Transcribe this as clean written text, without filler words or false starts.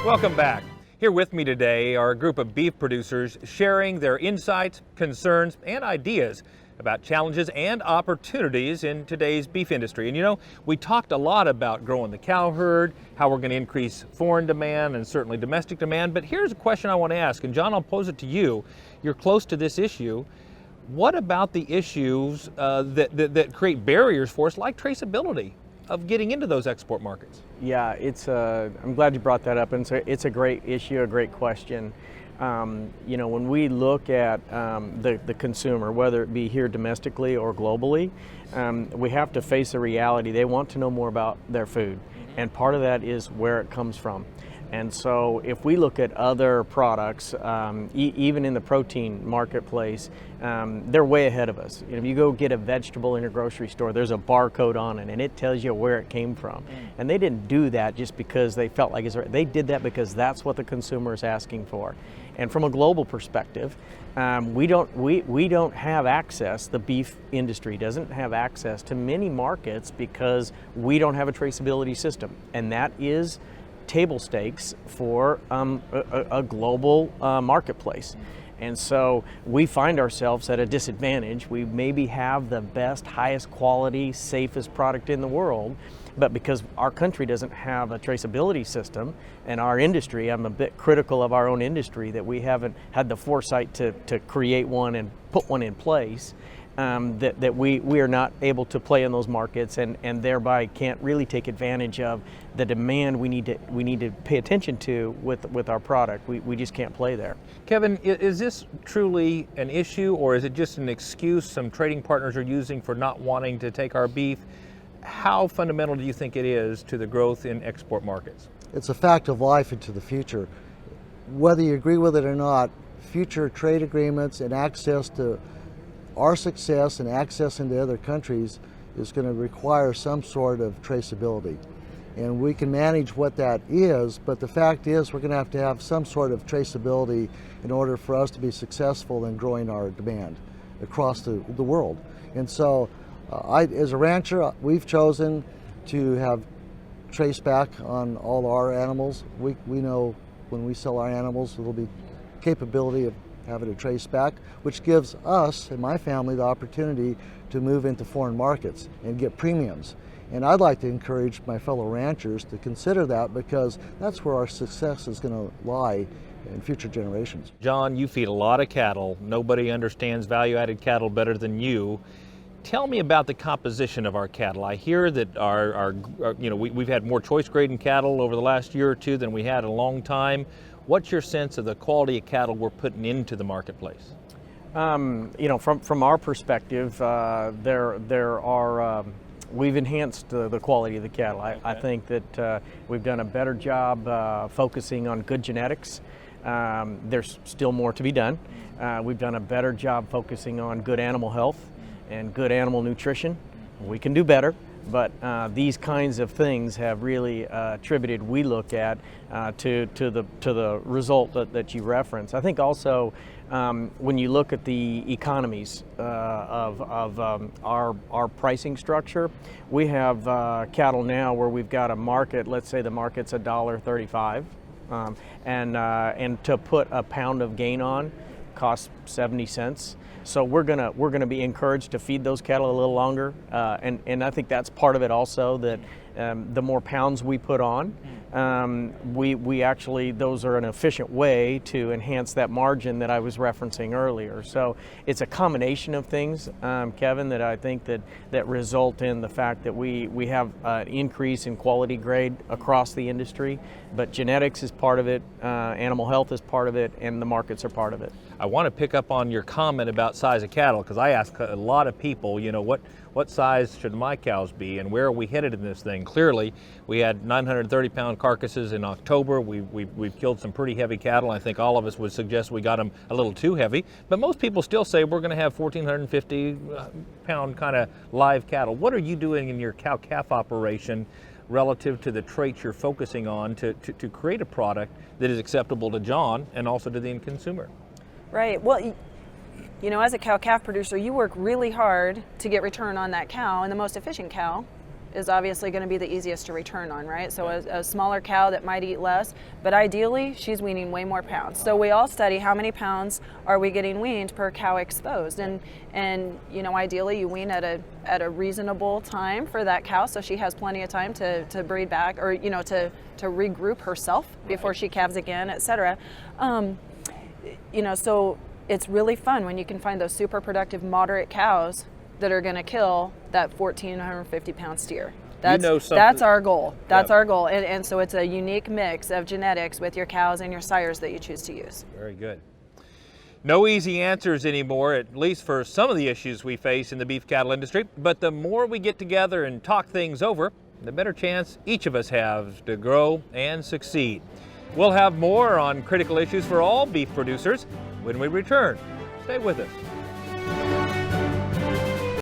Welcome back. Here with me today are a group of beef producers sharing their insights, concerns, and ideas about challenges and opportunities in today's beef industry. And you know, we talked a lot about growing the cow herd, how we're going to increase foreign demand and certainly domestic demand, but here's a question I want to ask, and John, I'll pose it to you. You're close to this issue. What about the issues that create barriers for us, like traceability, of getting into those export markets? Yeah, I'm glad you brought that up, and it's a great issue, a great question. You know, when we look at the consumer, whether it be here domestically or globally, we have to face a reality. They want to know more about their food, and part of that is where it comes from. And so if we look at other products, even in the protein marketplace, they're way ahead of us. You know, if you go get a vegetable in a grocery store, there's a barcode on it and it tells you where it came from. And they didn't do that just because they felt like it's right. They did that because that's what the consumer is asking for. And from a global perspective, we don't have access, the beef industry doesn't have access to many markets because we don't have a traceability system. And that is table stakes for a global marketplace. And so we find ourselves at a disadvantage. We maybe have the best, highest quality, safest product in the world, but because our country doesn't have a traceability system, and our industry, I'm a bit critical of our own industry that we haven't had the foresight to create one and put one in place, that we are not able to play in those markets, and thereby can't really take advantage of the demand we need to pay attention to with our product. We just can't play there. Kevin, is this truly an issue, or is it just an excuse some trading partners are using for not wanting to take our beef? How fundamental do you think it is to the growth in export markets? It's a fact of life into the future. Whether you agree with it or not, future trade agreements and access to our success and access into other countries is going to require some sort of traceability. And we can manage what that is, but the fact is we're going to have some sort of traceability in order for us to be successful in growing our demand across the world. And so as a rancher, we've chosen to have trace back on all our animals. We know when we sell our animals, there'll be capability of having a trace back, which gives us and my family the opportunity to move into foreign markets and get premiums. And I'd like to encourage my fellow ranchers to consider that, because that's where our success is going to lie in future generations. John, you feed a lot of cattle. Nobody understands value-added cattle better than you. Tell me about the composition of our cattle. I hear that we've had more choice grading cattle over the last year or two than we had in a long time. What's your sense of the quality of cattle we're putting into the marketplace? You know, from our perspective, we've enhanced the quality of the cattle. I think that we've done a better job focusing on good genetics. There's still more to be done. We've done a better job focusing on good animal health and good animal nutrition. We can do better, but these kinds of things have really attributed, we look at, to the result that you reference. I think also when you look at the economies of our pricing structure, we have cattle now where we've got a market, let's say the market's $1.35, and to put a pound of gain on costs 70 cents. So we're gonna be encouraged to feed those cattle a little longer, and I think that's part of it also, that the more pounds we put on, we actually, those are an efficient way to enhance that margin that I was referencing earlier. So it's a combination of things, Kevin, that I think that result in the fact that we have an increase in quality grade across the industry, but genetics is part of it, animal health is part of it, and the markets are part of it. I want to pick up on your comment about size of cattle, because I ask a lot of people, you know, what size should my cows be and where are we headed in this thing? Clearly, we had 930-pound carcasses in October. We've killed some pretty heavy cattle. I think all of us would suggest we got them a little too heavy, but most people still say we're going to have 1,450-pound kind of live cattle. What are you doing in your cow-calf operation relative to the traits you're focusing on to create a product that is acceptable to John and also to the end consumer? Right. Well, you know, as a cow-calf producer, you work really hard to get return on that cow, and the most efficient cow is obviously going to be the easiest to return on, right? So a smaller cow that might eat less, but ideally she's weaning way more pounds. So we all study how many pounds are we getting weaned per cow exposed, and you know, ideally you wean at a reasonable time for that cow, so she has plenty of time to breed back, or you know, to regroup herself before she calves again, etc. You know, so it's really fun when you can find those super productive moderate cows that are going to kill that 1,450 pound steer. That's our goal. That's our goal. And so it's a unique mix of genetics with your cows and your sires that you choose to use. Very good. No easy answers anymore, at least for some of the issues we face in the beef cattle industry. But the more we get together and talk things over, the better chance each of us have to grow and succeed. We'll have more on critical issues for all beef producers when we return. Stay with us.